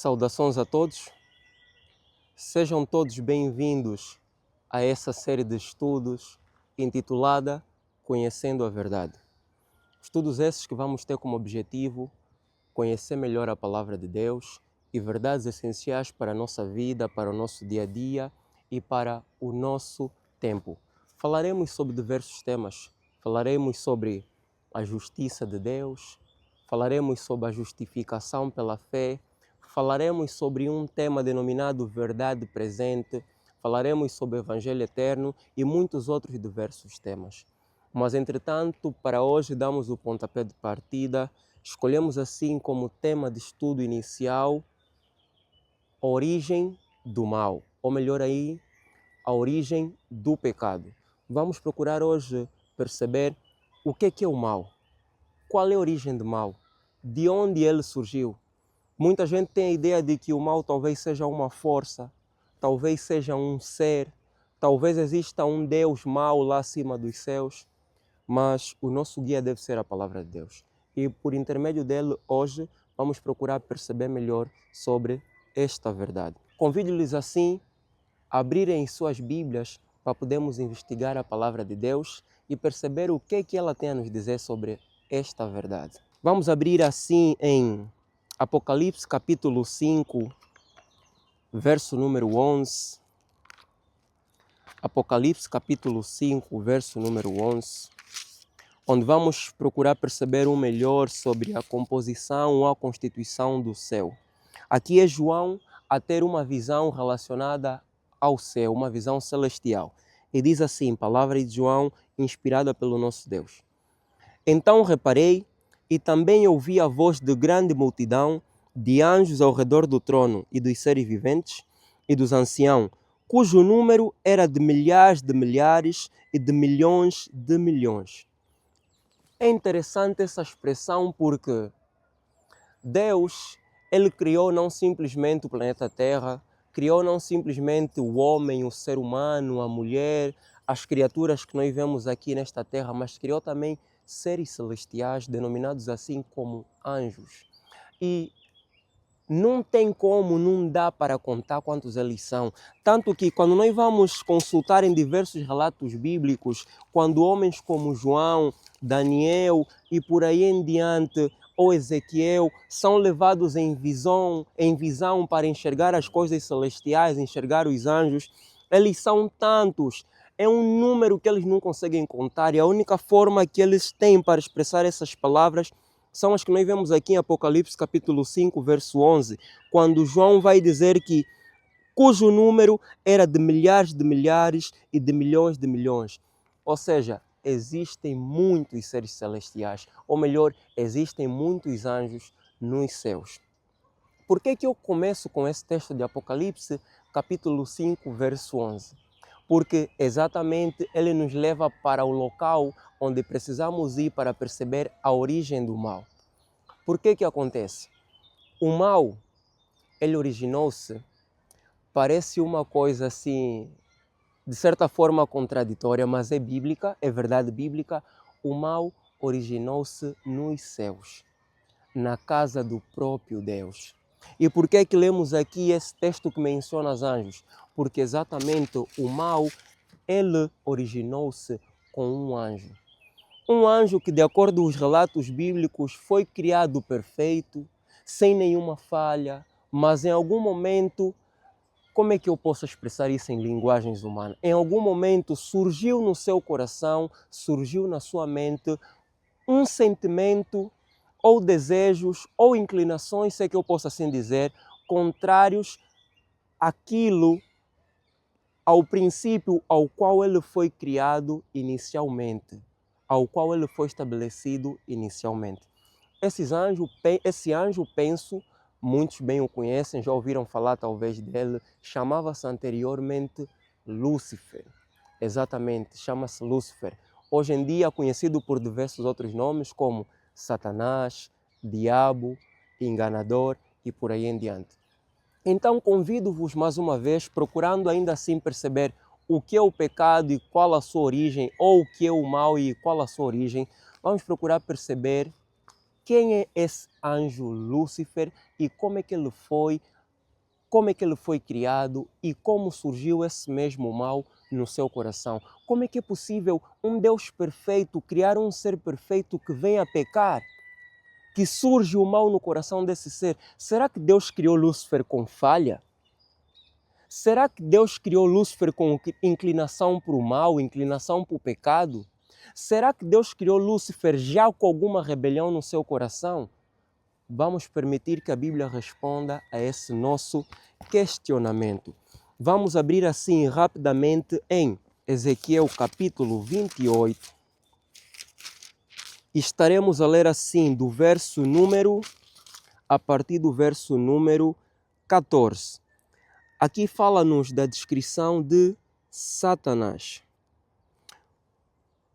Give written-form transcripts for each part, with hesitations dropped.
Saudações a todos, sejam todos bem-vindos a essa série de estudos intitulada Conhecendo a Verdade. Estudos esses que vamos ter como objetivo conhecer melhor a Palavra de Deus e verdades essenciais para a nossa vida, para o nosso dia a dia e para o nosso tempo. Falaremos sobre diversos temas, falaremos sobre a justiça de Deus, falaremos sobre a justificação pela fé, falaremos sobre um tema denominado verdade presente, falaremos sobre o Evangelho eterno e muitos outros diversos temas. Mas, entretanto, para hoje damos o pontapé de partida, escolhemos assim como tema de estudo inicial a origem do mal, ou melhor aí, a origem do pecado. Vamos procurar hoje perceber o que é o mal, qual é a origem do mal, de onde ele surgiu. Muita gente tem a ideia de que o mal talvez seja uma força, talvez seja um ser, talvez exista um Deus mau lá acima dos céus, mas o nosso guia deve ser a Palavra de Deus. E por intermédio dele, hoje, vamos procurar perceber melhor sobre esta verdade. Convido-lhes assim a abrirem suas Bíblias para podermos investigar a Palavra de Deus e perceber o que ela tem a nos dizer sobre esta verdade. Vamos abrir assim em Apocalipse capítulo 5, verso número 11. Apocalipse capítulo 5, verso número 11, onde vamos procurar perceber melhor sobre a composição ou a constituição do céu. Aqui é João a ter uma visão relacionada ao céu, uma visão celestial. E diz assim, palavra de João, inspirada pelo nosso Deus. Então reparei e também ouvi a voz de grande multidão de anjos ao redor do trono e dos seres viventes e dos anciãos, cujo número era de milhares e de milhões de milhões. É interessante essa expressão porque Deus, ele criou não simplesmente o planeta Terra, criou não simplesmente o homem, o ser humano, a mulher, as criaturas que nós vemos aqui nesta Terra, mas criou também seres celestiais, denominados assim como anjos. E não tem como, não dá para contar quantos eles são. Tanto que quando nós vamos consultar em diversos relatos bíblicos, quando homens como João, Daniel e por aí em diante, ou Ezequiel, são levados em visão para enxergar as coisas celestiais, enxergar os anjos, eles são tantos. É um número que eles não conseguem contar e a única forma que eles têm para expressar essas palavras são as que nós vemos aqui em Apocalipse capítulo 5, verso 11, quando João vai dizer que cujo número era de milhares e de milhões. Ou seja, existem muitos seres celestiais, ou melhor, existem muitos anjos nos céus. Por que eu começo com esse texto de Apocalipse capítulo 5, verso 11? Porque exatamente ele nos leva para o local onde precisamos ir para perceber a origem do mal. Por que acontece? O mal, ele originou-se, parece uma coisa assim, de certa forma contraditória, mas é bíblica, é verdade bíblica. O mal originou-se nos céus, na casa do próprio Deus. E por que lemos aqui esse texto que menciona os anjos? Porque exatamente o mal, ele originou-se com um anjo. Um anjo que, de acordo com os relatos bíblicos, foi criado perfeito, sem nenhuma falha, mas em algum momento, como é que eu posso expressar isso em linguagens humanas? Em algum momento surgiu no seu coração, surgiu na sua mente um sentimento ou desejos ou inclinações, se é que eu posso assim dizer, contrários àquilo, ao princípio ao qual ele foi criado inicialmente, ao qual ele foi estabelecido inicialmente. Esse anjo, penso, muitos bem o conhecem, já ouviram falar talvez dele, chamava-se anteriormente Lúcifer. Exatamente, chama-se Lúcifer. Hoje em dia conhecido por diversos outros nomes como Satanás, Diabo, Enganador e por aí em diante. Então convido-vos mais uma vez, procurando ainda assim perceber o que é o pecado e qual a sua origem, ou o que é o mal e qual a sua origem, vamos procurar perceber quem é esse anjo Lúcifer e como é que ele foi como é que ele foi criado e como surgiu esse mesmo mal no seu coração. Como é que é possível um Deus perfeito criar um ser perfeito que vem a pecar? Que surge o mal no coração desse ser? Será que Deus criou Lúcifer com falha? Será que Deus criou Lúcifer com inclinação para o mal, inclinação para o pecado? Será que Deus criou Lúcifer já com alguma rebelião no seu coração? Vamos permitir que a Bíblia responda a esse nosso questionamento. Vamos abrir assim rapidamente em Ezequiel capítulo 28. Estaremos a ler assim a partir do verso número 14. Aqui fala-nos da descrição de Satanás.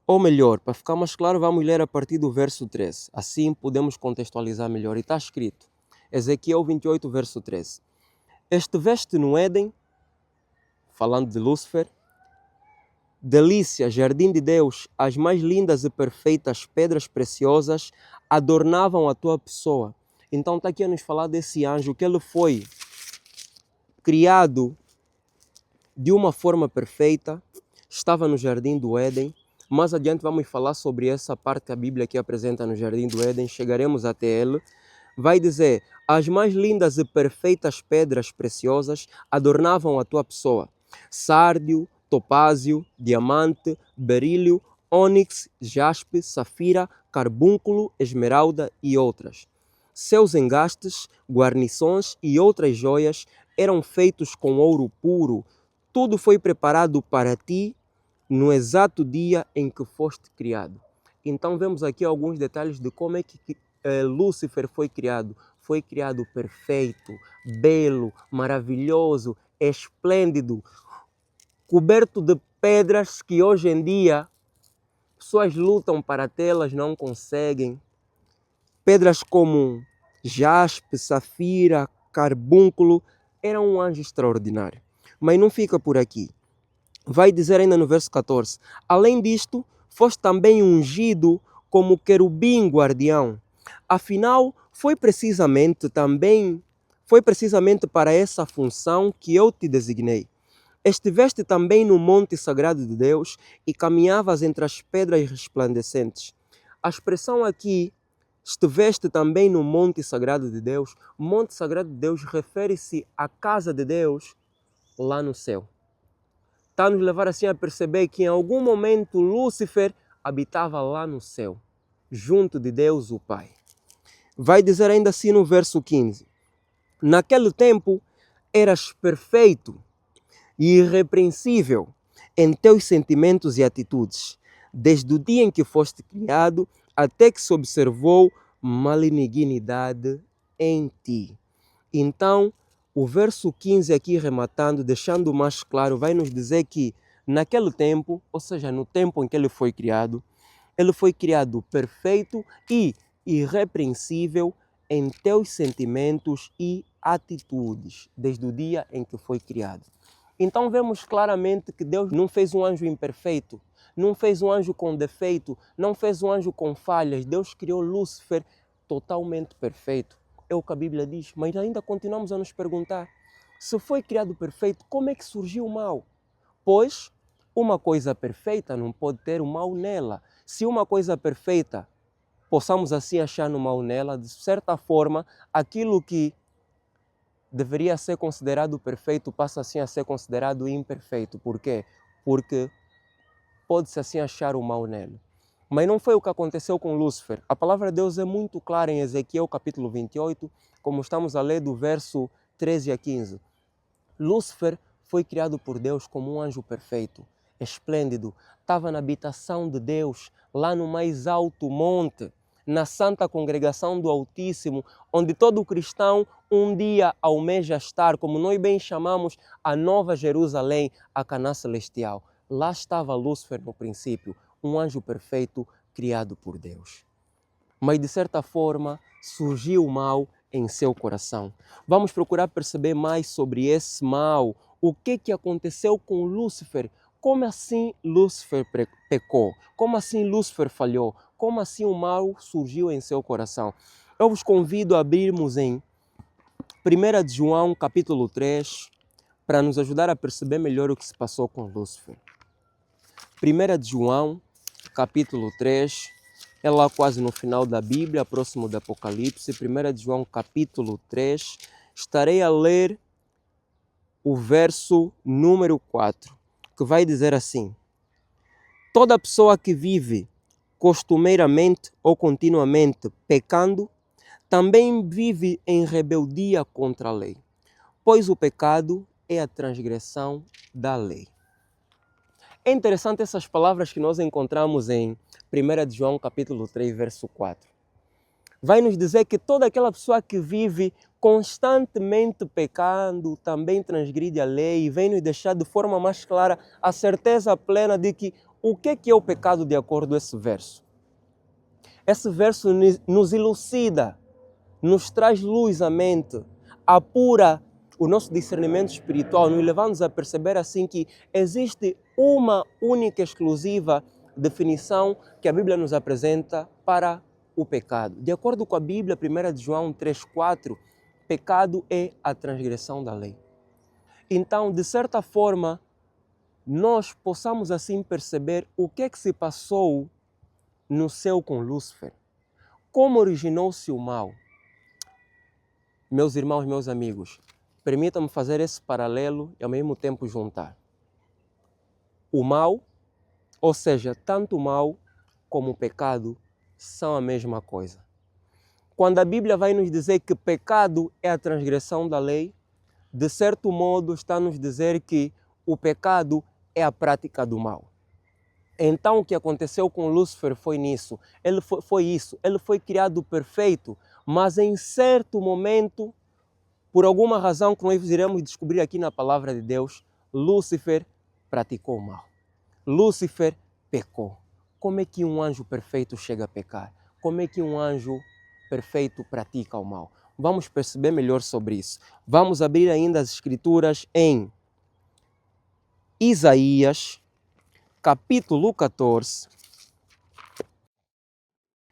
Ou melhor, para ficar mais claro, vamos ler a partir do verso 13. Assim podemos contextualizar melhor. E está escrito, Ezequiel 28, verso 13. Estiveste no Éden, falando de Lúcifer, delícia, jardim de Deus, as mais lindas e perfeitas pedras preciosas adornavam a tua pessoa. Então está aqui a nos falar desse anjo, que ele foi criado de uma forma perfeita, estava no jardim do Éden. Mais adiante vamos falar sobre essa parte que a Bíblia aqui apresenta no jardim do Éden, chegaremos até ele. Vai dizer, as mais lindas e perfeitas pedras preciosas adornavam a tua pessoa. Sárdio, topázio, diamante, berílio, ônix, jaspe, safira, carbúnculo, esmeralda e outras. Seus engastes, guarnições e outras joias eram feitos com ouro puro. Tudo foi preparado para ti no exato dia em que foste criado. Então vemos aqui alguns detalhes de como é que Lúcifer foi criado. Foi criado perfeito, belo, maravilhoso, esplêndido, coberto de pedras que hoje em dia pessoas lutam para tê-las, não conseguem. Pedras como jaspe, safira, carbúnculo, era um anjo extraordinário. Mas não fica por aqui. Vai dizer ainda no verso 14, além disto, foste também ungido como querubim guardião. Afinal, foi precisamente para essa função que eu te designei. Estiveste também no monte sagrado de Deus e caminhavas entre as pedras resplandecentes. A expressão aqui, estiveste também no monte sagrado de Deus, o monte sagrado de Deus refere-se à casa de Deus lá no céu. Está a nos levar assim a perceber que em algum momento Lúcifer habitava lá no céu, junto de Deus o Pai. Vai dizer ainda assim no verso 15, naquele tempo eras perfeito e irrepreensível em teus sentimentos e atitudes, desde o dia em que foste criado até que se observou malignidade em ti. Então, o verso 15 aqui rematando, deixando mais claro, vai nos dizer que naquele tempo, ou seja, no tempo em que ele foi criado perfeito e irrepreensível em teus sentimentos e atitudes, desde o dia em que foi criado. Então vemos claramente que Deus não fez um anjo imperfeito, não fez um anjo com defeito, não fez um anjo com falhas. Deus criou Lúcifer totalmente perfeito. É o que a Bíblia diz, mas ainda continuamos a nos perguntar, se foi criado perfeito, como é que surgiu o mal? Pois uma coisa perfeita não pode ter o mal nela. Se uma coisa perfeita, possamos assim achar no mal nela, de certa forma, aquilo que deveria ser considerado perfeito passa assim a ser considerado imperfeito. Por quê? Porque pode-se assim achar o mal nele. Mas não foi o que aconteceu com Lúcifer. A palavra de Deus é muito clara em Ezequiel capítulo 28, como estamos a ler do verso 13 a 15. Lúcifer foi criado por Deus como um anjo perfeito, esplêndido. Estava na habitação de Deus, lá no mais alto monte, na santa congregação do Altíssimo, onde todo cristão um dia almeja estar, como nós bem chamamos, a Nova Jerusalém, a Canaã Celestial. Lá estava Lúcifer no princípio, um anjo perfeito criado por Deus. Mas de certa forma surgiu o mal em seu coração. Vamos procurar perceber mais sobre esse mal. O que aconteceu com Lúcifer? Como assim Lúcifer pecou? Como assim Lúcifer falhou? Como assim o mal surgiu em seu coração? Eu vos convido a abrirmos em 1 de João, capítulo 3, para nos ajudar a perceber melhor o que se passou com Lúcifer. 1 de João, capítulo 3, é lá quase no final da Bíblia, próximo do Apocalipse. 1 de João, capítulo 3, estarei a ler o verso número 4, que vai dizer assim: toda pessoa que vive costumeiramente ou continuamente pecando, também vive em rebeldia contra a lei, pois o pecado é a transgressão da lei. É interessante essas palavras que nós encontramos em 1 de João capítulo 3, verso 4. Vai nos dizer que toda aquela pessoa que vive constantemente pecando também transgride a lei, e vem nos deixar de forma mais clara a certeza plena de que o que é o pecado de acordo com esse verso. Esse verso nos elucida, nos traz luz à mente, apura o nosso discernimento espiritual, nos levando a perceber assim que existe uma única exclusiva definição que a Bíblia nos apresenta para o pecado. De acordo com a Bíblia, 1 de João 3,4, pecado é a transgressão da lei. Então, de certa forma, nós possamos assim perceber o que é que se passou no céu com Lúcifer. Como originou-se o mal? Meus irmãos, meus amigos, permitam-me fazer esse paralelo e ao mesmo tempo juntar. O mal, ou seja, tanto o mal como o pecado, são a mesma coisa. Quando a Bíblia vai nos dizer que pecado é a transgressão da lei, de certo modo está a nos dizer que o pecado é a prática do mal. Então o que aconteceu com Lúcifer foi nisso. Ele foi criado perfeito, mas em certo momento, por alguma razão que nós iremos descobrir aqui na palavra de Deus, Lúcifer praticou o mal. Lúcifer pecou. Como é que um anjo perfeito chega a pecar? Como é que um anjo perfeito pratica o mal? Vamos perceber melhor sobre isso. Vamos abrir ainda as escrituras em Isaías, capítulo 14.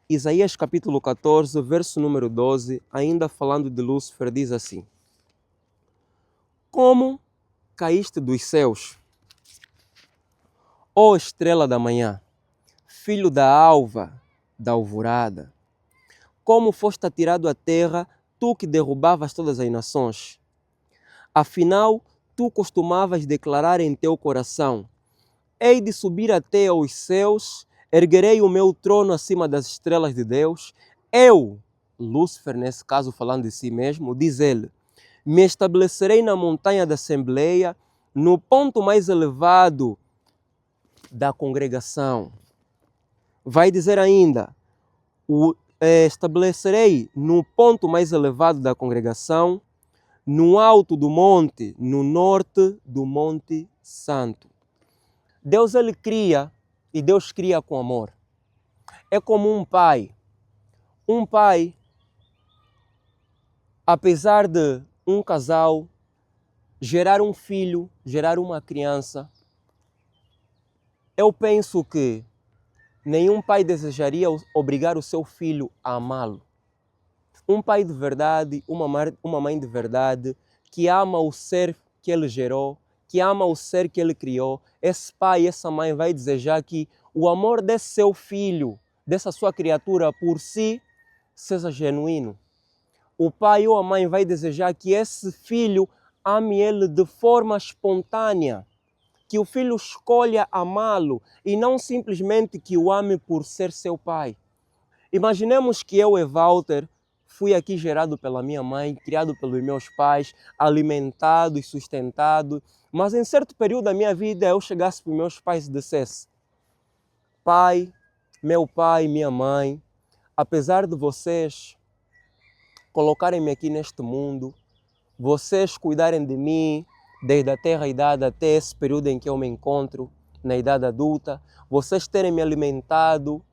Isaías capítulo 14, verso número 12, ainda falando de Lúcifer, diz assim: como caíste dos céus, ó estrela da manhã, filho da alva, da alvorada, como foste atirado à terra, tu que derrubavas todas as nações. Afinal, tu costumavas declarar em teu coração: hei de subir até aos céus, erguerei o meu trono acima das estrelas de Deus. Eu, Lúcifer, nesse caso falando de si mesmo, diz ele, me estabelecerei na montanha da Assembleia, no ponto mais elevado da congregação. Vai dizer ainda, estabelecerei no ponto mais elevado da congregação, no alto do monte, no norte do Monte Santo. Deus ele cria e Deus cria com amor. É como um pai. Um pai, apesar de um casal gerar um filho, gerar uma criança, eu penso que nenhum pai desejaria obrigar o seu filho a amá-lo. Um pai de verdade, uma mãe de verdade, que ama o ser que ele gerou, que ama o ser que ele criou, esse pai e essa mãe vai desejar que o amor desse seu filho, dessa sua criatura por si, seja genuíno. O pai ou a mãe vai desejar que esse filho ame ele de forma espontânea, que o filho escolha amá-lo e não simplesmente que o ame por ser seu pai. Imaginemos que eu e Walter fui aqui gerado pela minha mãe, criado pelos meus pais, alimentado e sustentado, mas em certo período da minha vida eu chegasse para os meus pais e dissesse: pai, minha mãe, apesar de vocês colocarem-me aqui neste mundo, vocês cuidarem de mim desde a tenra idade até esse período em que eu me encontro, na idade adulta, vocês terem me alimentado,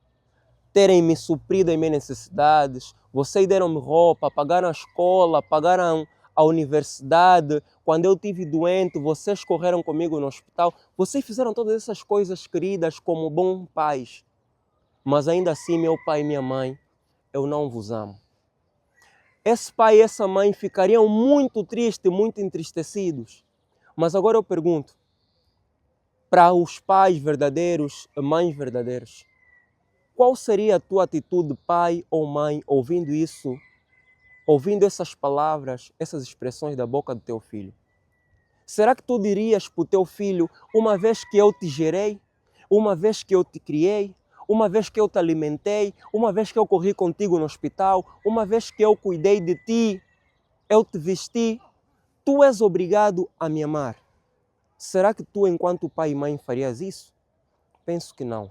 terem me suprido em minhas necessidades, vocês deram-me roupa, pagaram a escola, pagaram a universidade, quando eu estive doente, vocês correram comigo no hospital, vocês fizeram todas essas coisas queridas como bons pais, mas ainda assim, meu pai e minha mãe, eu não vos amo. esse pai e essa mãe ficariam muito tristes, muito entristecidos. Mas agora eu pergunto, para os pais verdadeiros e mães verdadeiras, qual seria a tua atitude, pai ou mãe, ouvindo isso, ouvindo essas palavras, essas expressões da boca do teu filho? Será que tu dirias para o teu filho, uma vez que eu te gerei, uma vez que eu te criei, uma vez que eu te alimentei, uma vez que eu corri contigo no hospital, uma vez que eu cuidei de ti, eu te vesti, tu és obrigado a me amar? Será que tu, enquanto pai e mãe, farias isso? Penso que não.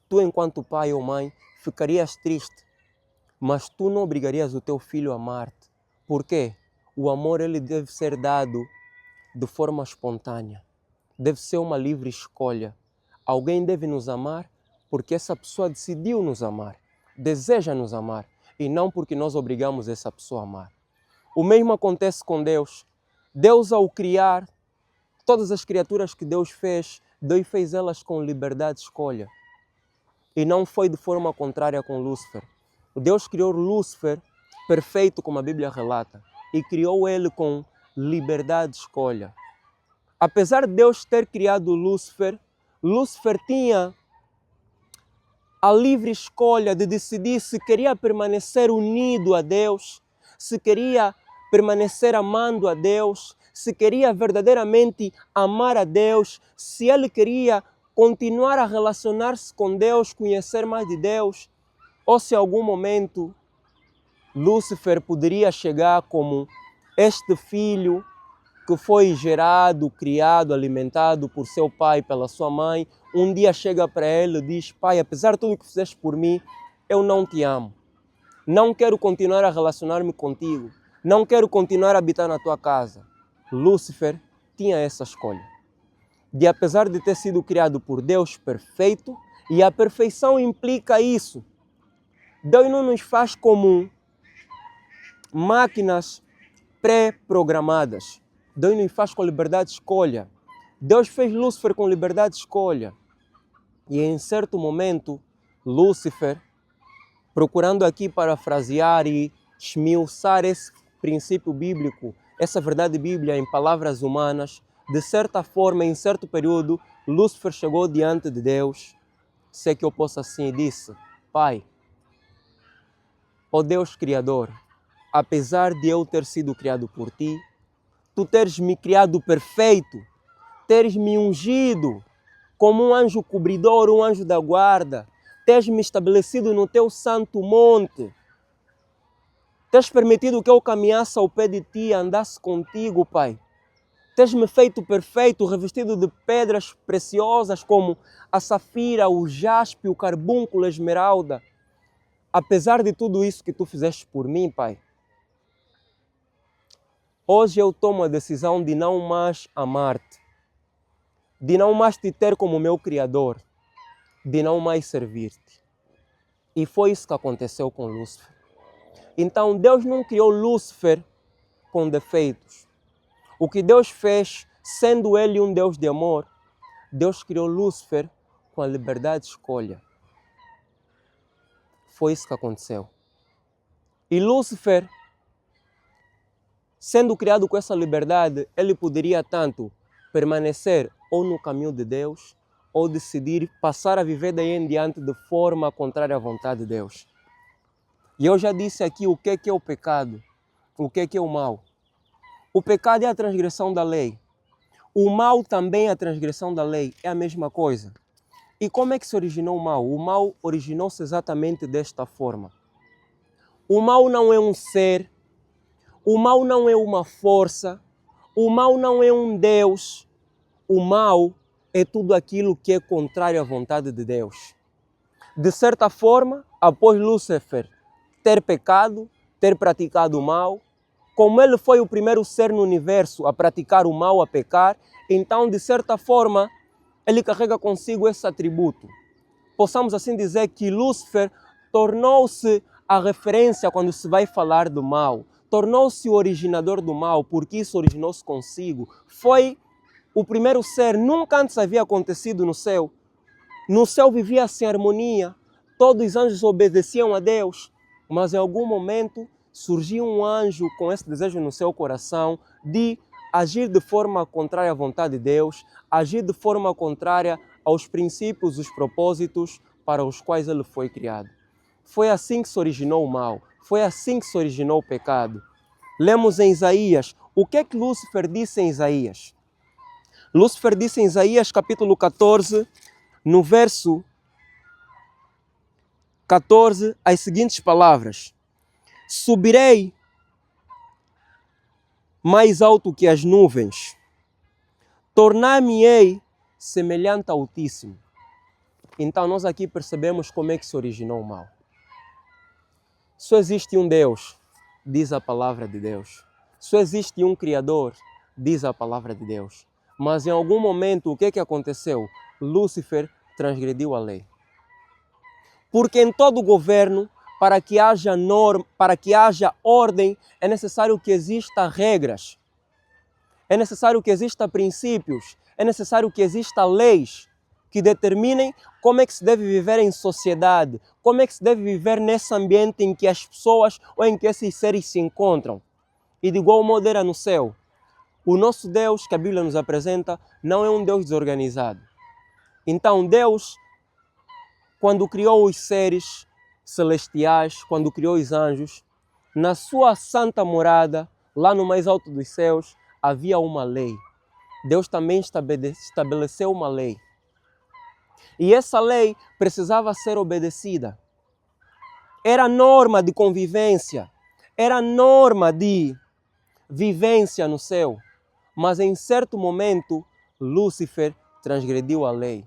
Tu, enquanto pai ou mãe, ficarias triste, mas tu não obrigarias o teu filho a amar-te. Por quê? O amor ele deve ser dado de forma espontânea. Deve ser uma livre escolha. Alguém deve nos amar porque essa pessoa decidiu nos amar, deseja nos amar, e não porque nós obrigamos essa pessoa a amar. O mesmo acontece com Deus. Deus, ao criar todas as criaturas que Deus fez elas com liberdade de escolha. E não foi de forma contrária com Lúcifer. Deus criou Lúcifer perfeito, como a Bíblia relata, e criou ele com liberdade de escolha. Apesar de Deus ter criado Lúcifer, Lúcifer tinha a livre escolha de decidir se queria permanecer unido a Deus, se queria permanecer amando a Deus, se queria verdadeiramente amar a Deus, se ele queria continuar a relacionar-se com Deus, conhecer mais de Deus, ou se em algum momento Lúcifer poderia chegar como este filho que foi gerado, criado, alimentado por seu pai, pela sua mãe, um dia chega para ele e diz: pai, apesar de tudo que fizeste por mim, eu não te amo. Não quero continuar a relacionar-me contigo. Não quero continuar a habitar na tua casa. Lúcifer tinha essa escolha. De apesar de ter sido criado por Deus perfeito, e a perfeição implica isso. Deus não nos faz como máquinas pré-programadas. Deus nos faz com liberdade de escolha. Deus fez Lúcifer com liberdade de escolha. E em certo momento, Lúcifer, procurando aqui parafrasear e esmiuçar esse princípio bíblico, essa verdade bíblica em palavras humanas, de certa forma, em certo período, Lúcifer chegou diante de Deus, se é que eu posso assim, e disse: pai, ó Deus Criador, apesar de eu ter sido criado por ti, tu teres me criado perfeito, teres me ungido como um anjo cobridor, um anjo da guarda, teres me estabelecido no teu santo monte, teres permitido que eu caminhasse ao pé de ti, andasse contigo, Pai. Teres-me feito perfeito, revestido de pedras preciosas como a safira, o jaspe, o carbúnculo, a esmeralda. Apesar de tudo isso que tu fizeste por mim, Pai, hoje eu tomo a decisão de não mais amar-te, de não mais te ter como meu Criador, de não mais servir-te. E foi isso que aconteceu com Lúcifer. Então Deus não criou Lúcifer com defeitos. O que Deus fez, sendo Ele um Deus de amor, Deus criou Lúcifer com a liberdade de escolha. Foi isso que aconteceu. E Lúcifer, sendo criado com essa liberdade, ele poderia tanto permanecer ou no caminho de Deus, ou decidir passar a viver daí em diante de forma contrária à vontade de Deus. E eu já disse aqui o que é o pecado, o que é o mal. O pecado é a transgressão da lei. O mal também é a transgressão da lei, é a mesma coisa. E como é que se originou o mal? O mal originou-se exatamente desta forma. O mal não é um ser, o mal não é uma força, o mal não é um Deus. O mal é tudo aquilo que é contrário à vontade de Deus. De certa forma, após Lúcifer ter pecado, ter praticado o mal, como ele foi o primeiro ser no universo a praticar o mal, a pecar, então, de certa forma, ele carrega consigo esse atributo. Possamos assim dizer que Lúcifer tornou-se a referência quando se vai falar do mal, tornou-se o originador do mal, porque isso originou-se consigo. Foi o primeiro ser, nunca antes havia acontecido no céu. No céu vivia-se em harmonia, todos os anjos obedeciam a Deus, mas em algum momento surgiu um anjo com esse desejo no seu coração de agir de forma contrária à vontade de Deus, agir de forma contrária aos princípios, os propósitos para os quais ele foi criado. Foi assim que se originou o mal, foi assim que se originou o pecado. Lemos em Isaías, o que é que Lúcifer disse em Isaías? Lúcifer disse em Isaías capítulo 14, no verso 14, as seguintes palavras: subirei mais alto que as nuvens, tornar-me-ei semelhante ao Altíssimo. Então nós aqui percebemos como é que se originou o mal. Só existe um Deus, diz a palavra de Deus. Só existe um Criador, diz a palavra de Deus. Mas em algum momento o que é que aconteceu? Lúcifer transgrediu a lei. Porque em todo governo, para que haja norma, para que haja ordem, é necessário que existam regras. É necessário que existam princípios. É necessário que existam leis que determinem como é que se deve viver em sociedade, como é que se deve viver nesse ambiente em que as pessoas ou em que esses seres se encontram. E de igual modo era no céu. O nosso Deus, que a Bíblia nos apresenta, não é um Deus desorganizado. Então Deus, quando criou os seres celestiais, quando criou os anjos, na sua santa morada, lá no mais alto dos céus, havia uma lei. Deus também estabeleceu uma lei. E essa lei precisava ser obedecida. Era norma de convivência, era norma de vivência no céu. Mas em certo momento, Lúcifer transgrediu a lei.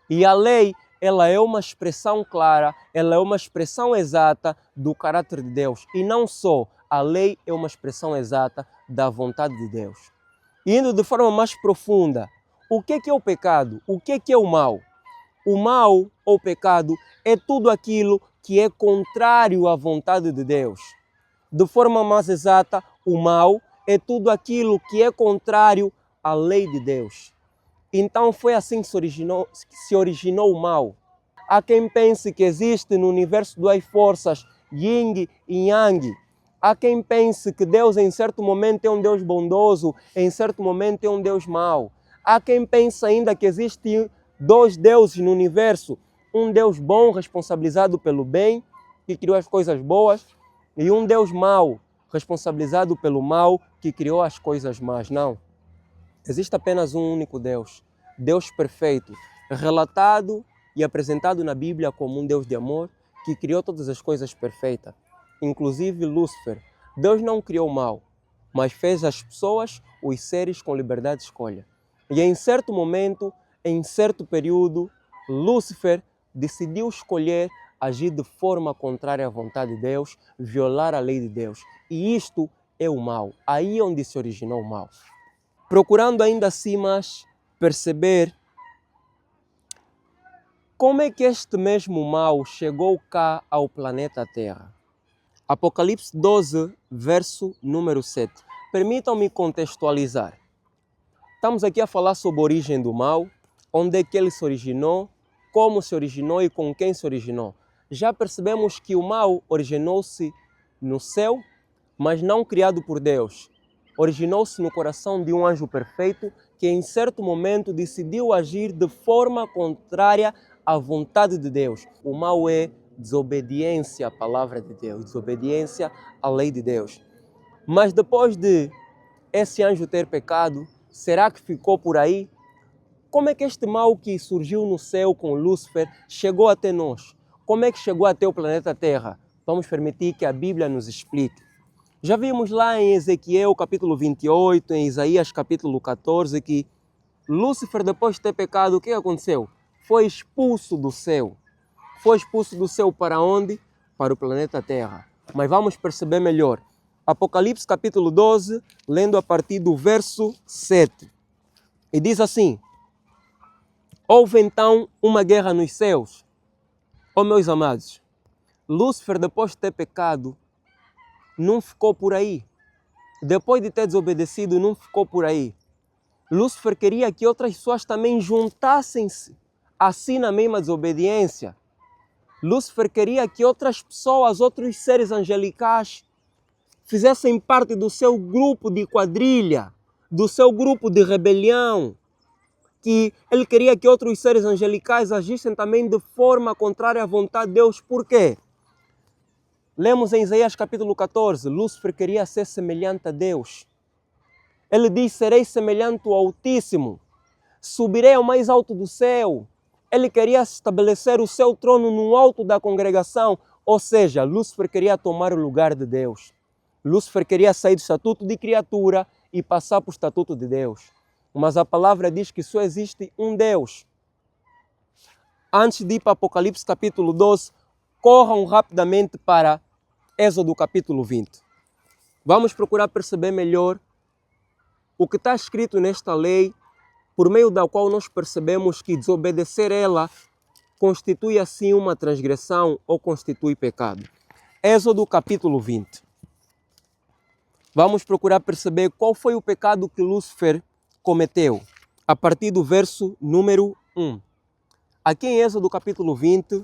E a lei, ela é uma expressão clara, ela é uma expressão exata do caráter de Deus. E não só, a lei é uma expressão exata da vontade de Deus. E indo de forma mais profunda, o que é o pecado? O que é o mal? O mal ou pecado é tudo aquilo que é contrário à vontade de Deus. De forma mais exata, o mal é tudo aquilo que é contrário à lei de Deus. Então foi assim que se originou o mal. Há quem pense que existe no universo duas forças, Yin e Yang. Há quem pense que Deus em certo momento é um Deus bondoso, em certo momento é um Deus mau. Há quem pense ainda que existem dois deuses no universo, um Deus bom, responsabilizado pelo bem, que criou as coisas boas, e um Deus mau, responsabilizado pelo mal, que criou as coisas más. Não. Existe apenas um único Deus, Deus perfeito, relatado e apresentado na Bíblia como um Deus de amor, que criou todas as coisas perfeitas, inclusive Lúcifer. Deus não criou o mal, mas fez as pessoas, os seres, com liberdade de escolha. E em certo momento, em certo período, Lúcifer decidiu escolher agir de forma contrária à vontade de Deus, violar a lei de Deus. E isto é o mal. Aí é onde se originou o mal. Procurando ainda assim mais perceber como é que este mesmo mal chegou cá ao planeta Terra. Apocalipse 12, verso número 7. Permitam-me contextualizar. Estamos aqui a falar sobre a origem do mal, onde é que ele se originou, como se originou e com quem se originou. Já percebemos que o mal originou-se no céu, mas não criado por Deus. Originou-se no coração de um anjo perfeito que em certo momento decidiu agir de forma contrária à vontade de Deus. O mal é desobediência à palavra de Deus, desobediência à lei de Deus. Mas depois de esse anjo ter pecado, será que ficou por aí? Como é que este mal que surgiu no céu com Lúcifer chegou até nós? Como é que chegou até o planeta Terra? Vamos permitir que a Bíblia nos explique. Já vimos lá em Ezequiel capítulo 28, em Isaías capítulo 14, que Lúcifer, depois de ter pecado, o que aconteceu? Foi expulso do céu. Foi expulso do céu para onde? Para o planeta Terra. Mas vamos perceber melhor. Apocalipse capítulo 12, lendo a partir do verso 7. E diz assim: houve então uma guerra nos céus. Oh, meus amados, Lúcifer, depois de ter pecado, não ficou por aí. Depois de ter desobedecido, não ficou por aí. Lúcifer queria que outras pessoas também juntassem-se assim na mesma desobediência. Lúcifer queria que outras pessoas, outros seres angelicais, fizessem parte do seu grupo de quadrilha, do seu grupo de rebelião, que ele queria que outros seres angelicais agissem também de forma contrária à vontade de Deus. Por quê? Lemos em Isaías capítulo 14, Lúcifer queria ser semelhante a Deus. Ele diz, serei semelhante ao Altíssimo, subirei ao mais alto do céu. Ele queria estabelecer o seu trono no alto da congregação, ou seja, Lúcifer queria tomar o lugar de Deus. Lúcifer queria sair do estatuto de criatura e passar para o estatuto de Deus. Mas a palavra diz que só existe um Deus. Antes de ir para Apocalipse capítulo 12, corram rapidamente para Êxodo capítulo 20. Vamos procurar perceber melhor o que está escrito nesta lei, por meio da qual nós percebemos que desobedecer ela constitui assim uma transgressão ou constitui pecado. Êxodo capítulo 20. Vamos procurar perceber qual foi o pecado que Lúcifer cometeu, a partir do verso número 1. Aqui em Êxodo capítulo 20,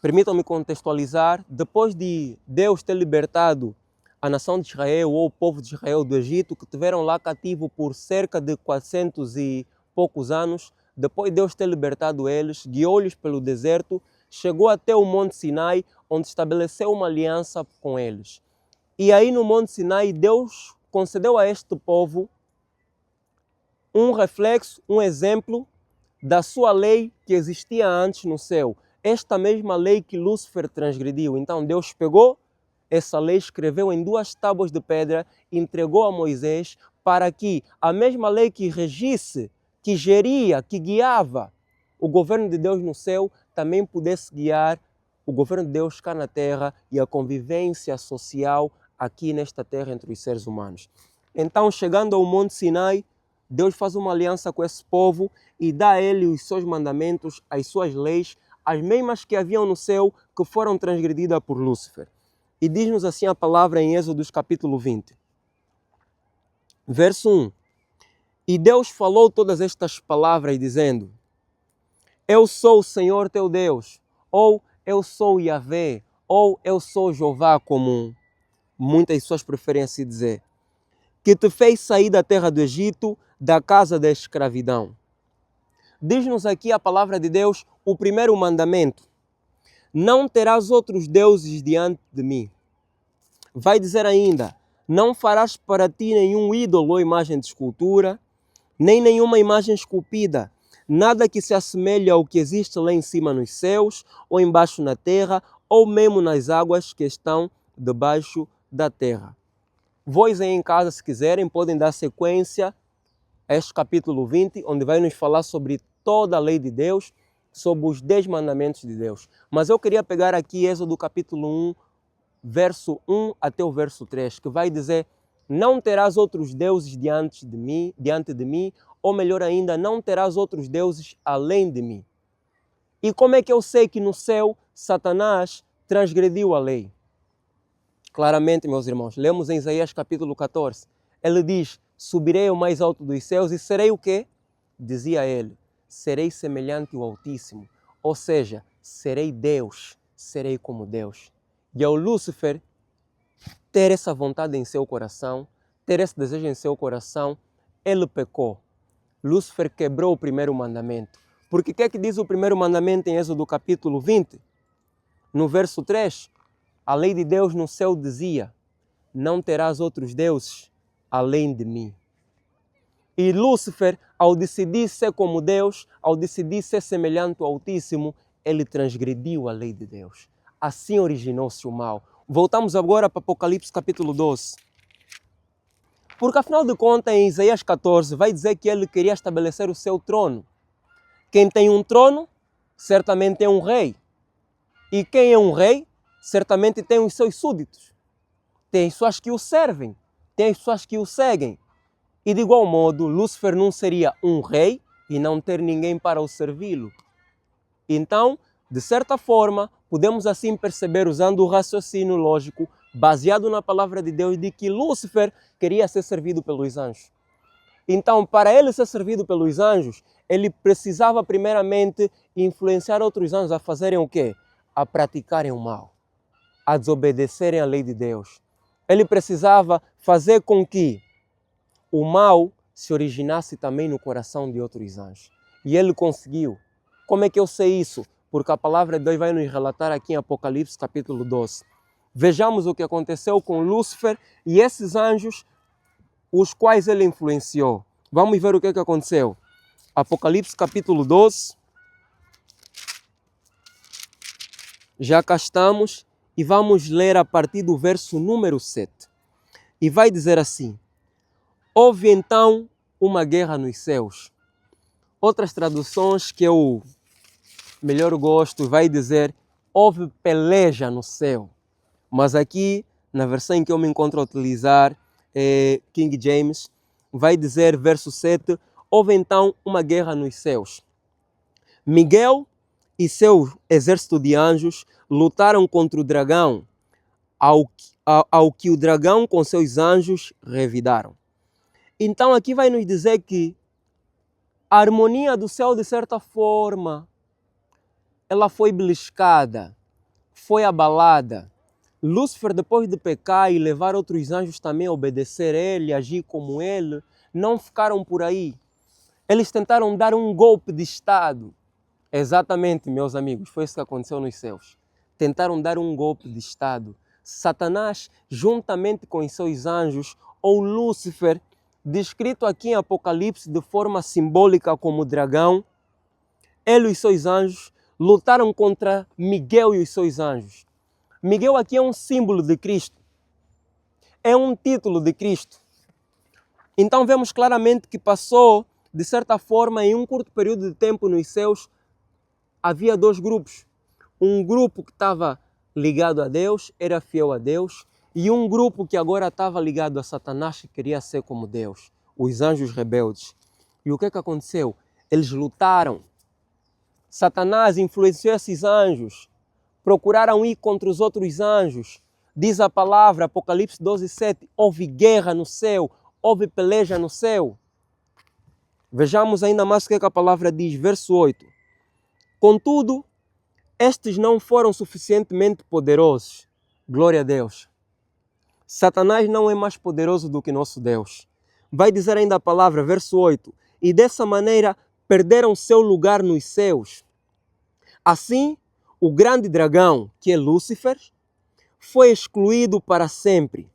permitam-me contextualizar, depois de Deus ter libertado a nação de Israel ou o povo de Israel do Egito, que estiveram lá cativo por cerca de 400 e poucos anos, depois de Deus ter libertado eles, guiou-lhes pelo deserto, chegou até o Monte Sinai, onde estabeleceu uma aliança com eles. E aí no Monte Sinai, Deus concedeu a este povo um reflexo, um exemplo da sua lei que existia antes no céu. Esta mesma lei que Lúcifer transgrediu. Então Deus pegou essa lei, escreveu em 2 tábuas de pedra, entregou a Moisés para que a mesma lei que regisse, que geria, que guiava o governo de Deus no céu, também pudesse guiar o governo de Deus cá na terra e a convivência social aqui nesta terra entre os seres humanos. Então, chegando ao Monte Sinai, Deus faz uma aliança com esse povo e dá a ele os seus mandamentos, as suas leis, as mesmas que haviam no céu, que foram transgredidas por Lúcifer. E diz-nos assim a palavra em Êxodo capítulo 20. Verso 1. E Deus falou todas estas palavras dizendo, eu sou o Senhor teu Deus, ou eu sou Yahvé, ou eu sou Jeová, como muitas pessoas preferem assim dizer, que te fez sair da terra do Egito, da casa da escravidão. Diz-nos aqui a palavra de Deus, o primeiro mandamento. Não terás outros deuses diante de mim. Vai dizer ainda, não farás para ti nenhum ídolo ou imagem de escultura, nem nenhuma imagem esculpida, nada que se assemelhe ao que existe lá em cima nos céus, ou embaixo na terra, ou mesmo nas águas que estão debaixo da terra. Vós aí em casa, se quiserem, podem dar sequência a este capítulo 20, onde vai nos falar sobre toda a lei de Deus, sobre os 10 mandamentos de Deus. Mas eu queria pegar aqui Êxodo capítulo 1, verso 1 até o verso 3, que vai dizer, não terás outros deuses diante de mim, ou melhor ainda, não terás outros deuses além de mim. E como é que eu sei que no céu Satanás transgrediu a lei? Claramente, meus irmãos, lemos em Isaías capítulo 14. Ele diz, subirei ao mais alto dos céus e serei o quê? Dizia ele, serei semelhante ao Altíssimo. Ou seja, serei Deus, serei como Deus. E ao Lúcifer ter essa vontade em seu coração, ter esse desejo em seu coração, ele pecou. Lúcifer quebrou o primeiro mandamento. Porque o que é que diz o primeiro mandamento em Êxodo capítulo 20? No verso 3, a lei de Deus no céu dizia, não terás outros deuses além de mim. E Lúcifer, ao decidir ser como Deus, ao decidir ser semelhante ao Altíssimo, ele transgrediu a lei de Deus. Assim originou-se o mal. Voltamos agora para Apocalipse capítulo 12. Porque afinal de contas, em Isaías 14, vai dizer que ele queria estabelecer o seu trono. Quem tem um trono, certamente é um rei. E quem é um rei, certamente tem os seus súditos. Tem pessoas que o servem, tem pessoas que o seguem. E de igual modo, Lúcifer não seria um rei e não ter ninguém para o servi-lo. Então, de certa forma, podemos assim perceber, usando o raciocínio lógico, baseado na palavra de Deus, de que Lúcifer queria ser servido pelos anjos. Então, para ele ser servido pelos anjos, ele precisava primeiramente influenciar outros anjos a fazerem o quê? A praticarem o mal, a desobedecerem a lei de Deus. Ele precisava fazer com que o mal se originasse também no coração de outros anjos. E ele conseguiu. Como é que eu sei isso? Porque a palavra de Deus vai nos relatar aqui em Apocalipse capítulo 12. Vejamos o que aconteceu com Lúcifer e esses anjos, os quais ele influenciou. Vamos ver o que aconteceu. Apocalipse capítulo 12. Já cá estamos e vamos ler a partir do verso número 7. E vai dizer assim: houve então uma guerra nos céus. Outras traduções que eu melhor gosto vai dizer: houve peleja no céu. Mas aqui, na versão em que eu me encontro a utilizar, King James, vai dizer, verso 7, houve então uma guerra nos céus. Miguel e seu exército de anjos lutaram contra o dragão, ao que o dragão com seus anjos revidaram. Então aqui vai nos dizer que a harmonia do céu, de certa forma, ela foi beliscada, foi abalada. Lúcifer, depois de pecar e levar outros anjos também a obedecer a ele, agir como ele, não ficaram por aí. Eles tentaram dar um golpe de Estado. Exatamente, meus amigos, foi isso que aconteceu nos céus. Tentaram dar um golpe de Estado. Satanás, juntamente com os seus anjos, ou Lúcifer, descrito aqui em Apocalipse de forma simbólica como dragão, ele e os seus anjos lutaram contra Miguel e os seus anjos. Miguel aqui é um símbolo de Cristo, é um título de Cristo. Então vemos claramente que passou, de certa forma, em um curto período de tempo nos céus, havia dois grupos. Um grupo que estava ligado a Deus, era fiel a Deus, e um grupo que agora estava ligado a Satanás, que queria ser como Deus, os anjos rebeldes. E o que aconteceu? Eles lutaram. Satanás influenciou esses anjos, procuraram ir contra os outros anjos. Diz a palavra, Apocalipse 12, 7, houve guerra no céu, houve peleja no céu. Vejamos ainda mais o que a palavra diz, verso 8. Contudo, estes não foram suficientemente poderosos. Glória a Deus. Satanás não é mais poderoso do que nosso Deus. Vai dizer ainda a palavra, verso 8. E dessa maneira perderam seu lugar nos céus. Assim, o grande dragão, que é Lúcifer, foi excluído para sempre.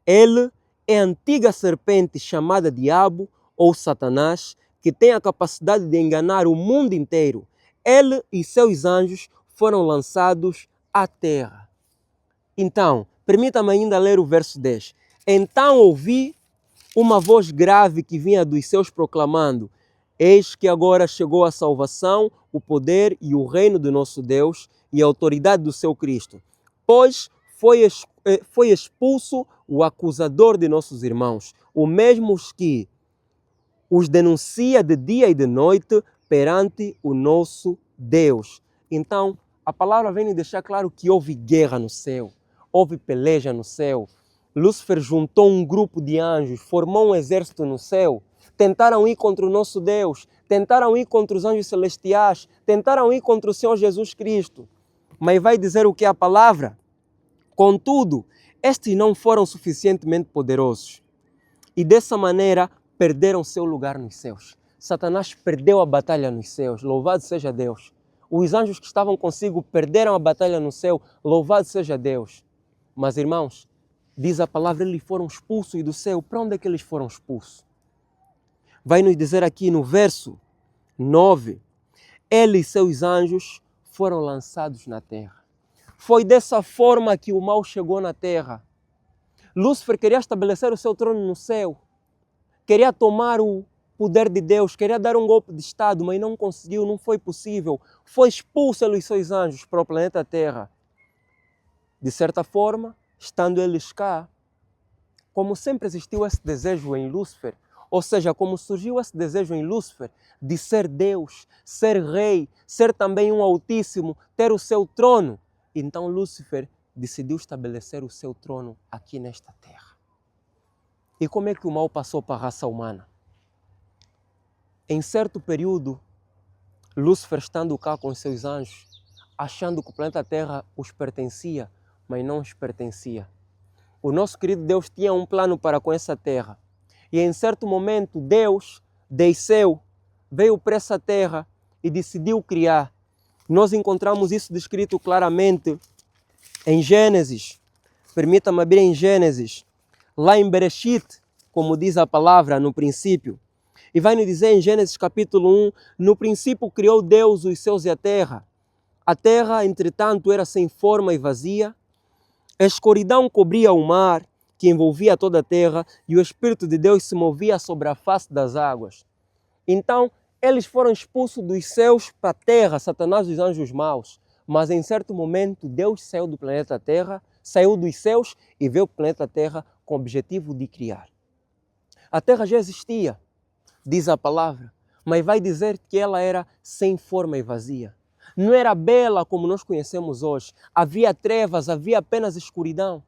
Ele é a antiga serpente chamada Diabo ou Satanás, que tem a capacidade de enganar o mundo inteiro. Ele e seus anjos foram lançados à terra. Então, permita-me ainda ler o verso 10. Então ouvi uma voz grave que vinha dos céus proclamando: eis que agora chegou a salvação, o poder e o reino do nosso Deus e a autoridade do seu Cristo. Pois foi expulso o acusador de nossos irmãos, o mesmo que os denuncia de dia e de noite perante o nosso Deus. Então, a palavra vem nos deixar claro que houve guerra no céu, houve peleja no céu. Lúcifer juntou um grupo de anjos, formou um exército no céu, tentaram ir contra o nosso Deus, tentaram ir contra os anjos celestiais, tentaram ir contra o Senhor Jesus Cristo. Mas vai dizer o que é a palavra? Contudo, estes não foram suficientemente poderosos e dessa maneira perderam seu lugar nos céus. Satanás perdeu a batalha nos céus, louvado seja Deus. Os anjos que estavam consigo perderam a batalha no céu, louvado seja Deus. Mas irmãos, diz a palavra, eles foram expulsos do céu. Para onde é que eles foram expulsos? Vai nos dizer aqui no verso 9, ele e seus anjos foram lançados na terra. Foi dessa forma que o mal chegou na terra. Lúcifer queria estabelecer o seu trono no céu, queria tomar o poder de Deus, queria dar um golpe de Estado, mas não conseguiu, não foi possível. Foi expulso pelos seus anjos para o planeta Terra. De certa forma, estando eles cá, como sempre existiu esse desejo em Lúcifer, ou seja, como surgiu esse desejo em Lúcifer de ser Deus, ser rei, ser também um Altíssimo, ter o seu trono, então Lúcifer decidiu estabelecer o seu trono aqui nesta terra. E como é que o mal passou para a raça humana? Em certo período, Lúcifer estando cá com seus anjos, achando que o planeta Terra os pertencia, mas não os pertencia. O nosso querido Deus tinha um plano para com essa terra. E em certo momento, Deus desceu, veio para essa terra e decidiu criar. Nós encontramos isso descrito claramente em Gênesis. Permita-me abrir em Gênesis. Lá em Bereshit, como diz a palavra no princípio. E vai nos dizer em Gênesis capítulo 1, no princípio criou Deus os céus e a terra. A terra, entretanto, era sem forma e vazia. A escuridão cobria o mar, que envolvia toda a terra, e o Espírito de Deus se movia sobre a face das águas. Então, eles foram expulsos dos céus para a terra, Satanás e os anjos maus. Mas em certo momento, Deus saiu do planeta Terra, saiu dos céus e veio para o planeta Terra com o objetivo de criar. A terra já existia, diz a palavra, mas vai dizer que ela era sem forma e vazia. Não era bela como nós conhecemos hoje. Havia trevas, havia apenas escuridão.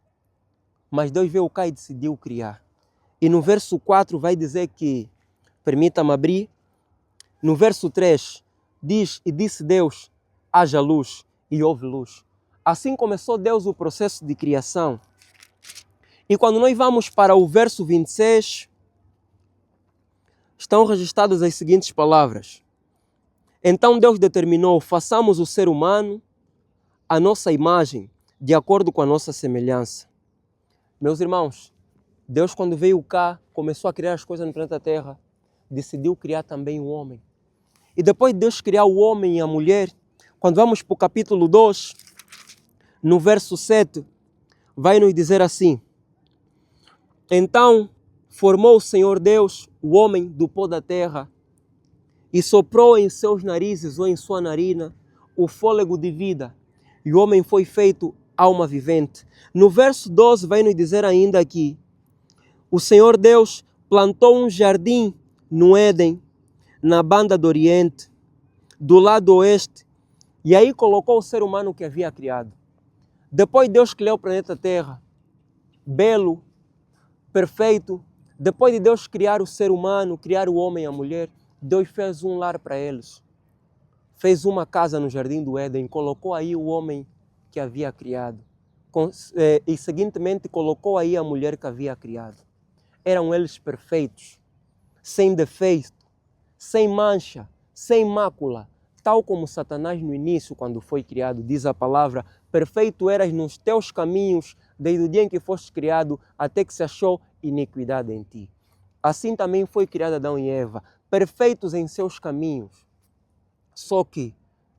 Mas Deus veio cá e decidiu criar. E no verso 4 vai dizer que, permita-me abrir, no verso 3 diz, e disse Deus, haja luz, e houve luz. Assim começou Deus o processo de criação. E quando nós vamos para o verso 26, estão registradas as seguintes palavras. Então Deus determinou, façamos o ser humano à nossa imagem, de acordo com a nossa semelhança. Meus irmãos, Deus quando veio cá, começou a criar as coisas no planeta Terra, decidiu criar também o homem. E depois de Deus criar o homem e a mulher, quando vamos para o capítulo 2, no verso 7, vai nos dizer assim. Então formou o Senhor Deus o homem do pó da terra e soprou em seus narizes ou em sua narina o fôlego de vida. E o homem foi feito alma vivente. No verso 12 vai nos dizer ainda que o Senhor Deus plantou um jardim no Éden, na banda do Oriente, do lado oeste, e aí colocou o ser humano que havia criado. Depois Deus criou o planeta Terra, belo, perfeito. Depois de Deus criar o ser humano, criar o homem e a mulher, Deus fez um lar para eles. Fez uma casa no jardim do Éden, colocou aí o homem que havia criado. E seguintemente colocou aí a mulher que havia criado. Eram eles perfeitos, sem defeito, sem mancha, sem mácula, tal como Satanás no início, quando foi criado, diz a palavra, perfeito eras nos teus caminhos, desde o dia em que foste criado, até que se achou iniquidade em ti. Assim também foi criado Adão e Eva, perfeitos em seus caminhos. Só que,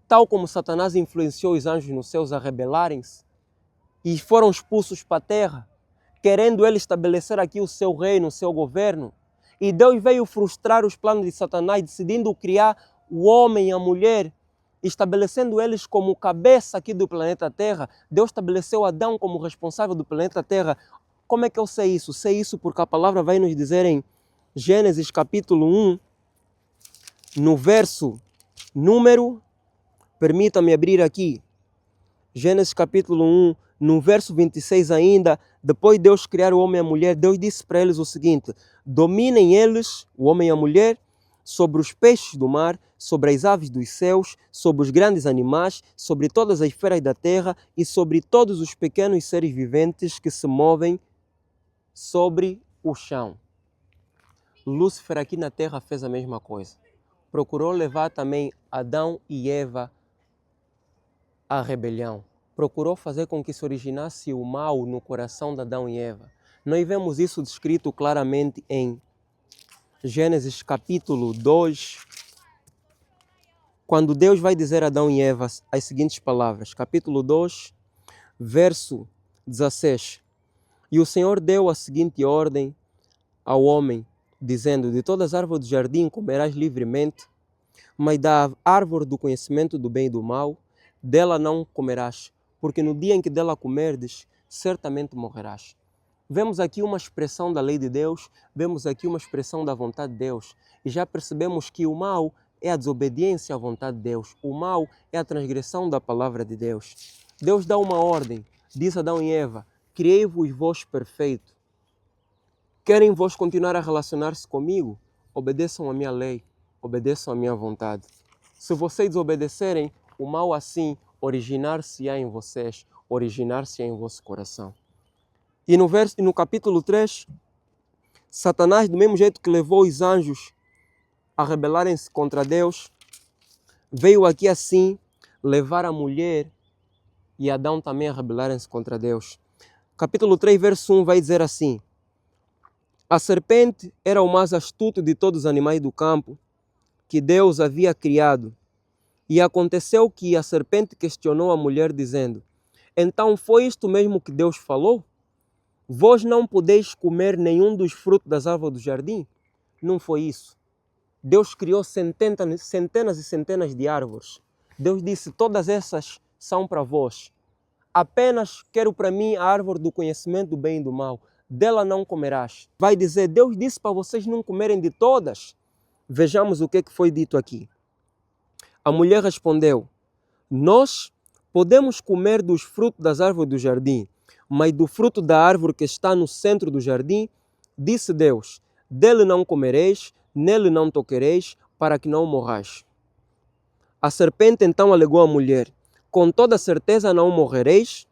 tal como Satanás influenciou os anjos nos céus a rebelarem-se, e foram expulsos para a terra, querendo ele estabelecer aqui o seu reino, o seu governo, e Deus veio frustrar os planos de Satanás, decidindo criar o homem e a mulher, estabelecendo eles como cabeça aqui do planeta Terra. Deus estabeleceu Adão como responsável do planeta Terra. Como é que eu sei isso? Sei isso porque a palavra vai nos dizer em Gênesis capítulo 1, no verso número, permita-me abrir aqui, Gênesis capítulo 1, no verso 26 ainda, depois de Deus criar o homem e a mulher, Deus disse para eles o seguinte, dominem eles, o homem e a mulher, sobre os peixes do mar, sobre as aves dos céus, sobre os grandes animais, sobre todas as feras da terra e sobre todos os pequenos seres viventes que se movem sobre o chão. Lúcifer aqui na terra fez a mesma coisa. Procurou levar também Adão e Eva à rebelião. Procurou fazer com que se originasse o mal no coração de Adão e Eva. Nós vemos isso descrito claramente em Gênesis capítulo 2, quando Deus vai dizer a Adão e Eva as seguintes palavras. Capítulo 2, verso 16. E o Senhor deu a seguinte ordem ao homem, dizendo, de todas as árvores do jardim comerás livremente, mas da árvore do conhecimento do bem e do mal, dela não comerás, porque no dia em que dela comerdes, certamente morrerás. Vemos aqui uma expressão da lei de Deus, vemos aqui uma expressão da vontade de Deus, e já percebemos que o mal é a desobediência à vontade de Deus, o mal é a transgressão da palavra de Deus. Deus dá uma ordem, diz a Adão e Eva, criei-vos vós perfeito. Querem vós continuar a relacionar-se comigo? Obedeçam a minha lei, obedeçam a minha vontade. Se vocês desobedecerem, o mal assim originar-se-á em vocês, originar-se-á em vosso coração. E no capítulo 3, Satanás, do mesmo jeito que levou os anjos a rebelarem-se contra Deus, veio aqui assim levar a mulher e Adão também a rebelarem-se contra Deus. Capítulo 3, verso 1 vai dizer assim: a serpente era o mais astuto de todos os animais do campo que Deus havia criado. E aconteceu que a serpente questionou a mulher, dizendo: então foi isto mesmo que Deus falou? Vós não podeis comer nenhum dos frutos das árvores do jardim? Não foi isso. Deus criou centenas e centenas de árvores. Deus disse: todas essas são para vós. Apenas quero para mim a árvore do conhecimento do bem e do mal. Dela não comerás. Vai dizer: Deus disse para vocês não comerem de todas. Vejamos o que foi dito aqui. A mulher respondeu: nós podemos comer dos frutos das árvores do jardim, mas do fruto da árvore que está no centro do jardim, disse Deus: dele não comereis, nele não tocareis, para que não morrais. A serpente então alegou à mulher: com toda certeza não morrereis.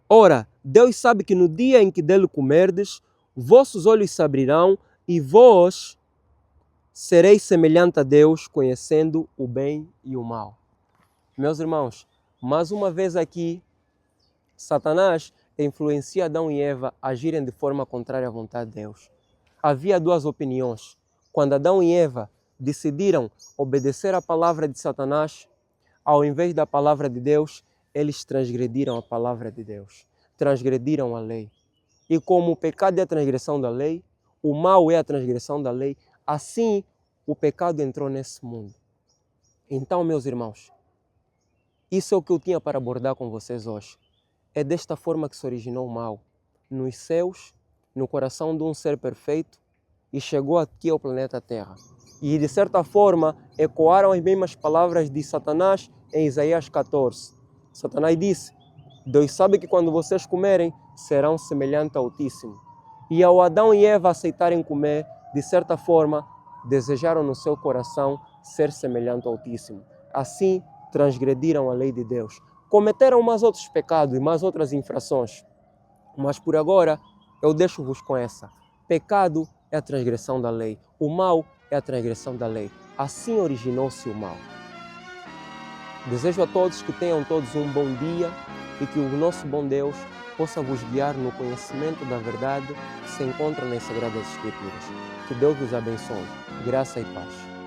Ora, Deus sabe que no dia em que dele comerdes, vossos olhos se abrirão e vós sereis semelhante a Deus, conhecendo o bem e o mal. Meus irmãos, mais uma vez aqui, Satanás influencia Adão e Eva a agirem de forma contrária à vontade de Deus. Havia duas opiniões. Quando Adão e Eva decidiram obedecer à palavra de Satanás, ao invés da palavra de Deus, eles transgrediram a palavra de Deus, transgrediram a lei. E como o pecado é a transgressão da lei, o mal é a transgressão da lei, assim o pecado entrou nesse mundo. Então, meus irmãos, isso é o que eu tinha para abordar com vocês hoje. É desta forma que se originou o mal, nos céus, no coração de um ser perfeito, e chegou aqui ao planeta Terra. E de certa forma ecoaram as mesmas palavras de Satanás em Isaías 14. Satanás disse: Deus sabe que quando vocês comerem, serão semelhantes ao Altíssimo. E ao Adão e Eva aceitarem comer, de certa forma, desejaram no seu coração ser semelhante ao Altíssimo. Assim, transgrediram a lei de Deus. Cometeram mais outros pecados e mais outras infrações. Mas por agora, eu deixo-vos com essa. Pecado é a transgressão da lei. O mal é a transgressão da lei. Assim originou-se o mal. Desejo a todos que tenham todos um bom dia e que o nosso bom Deus possa vos guiar no conhecimento da verdade que se encontra nas Sagradas Escrituras. Que Deus vos abençoe. Graça e paz.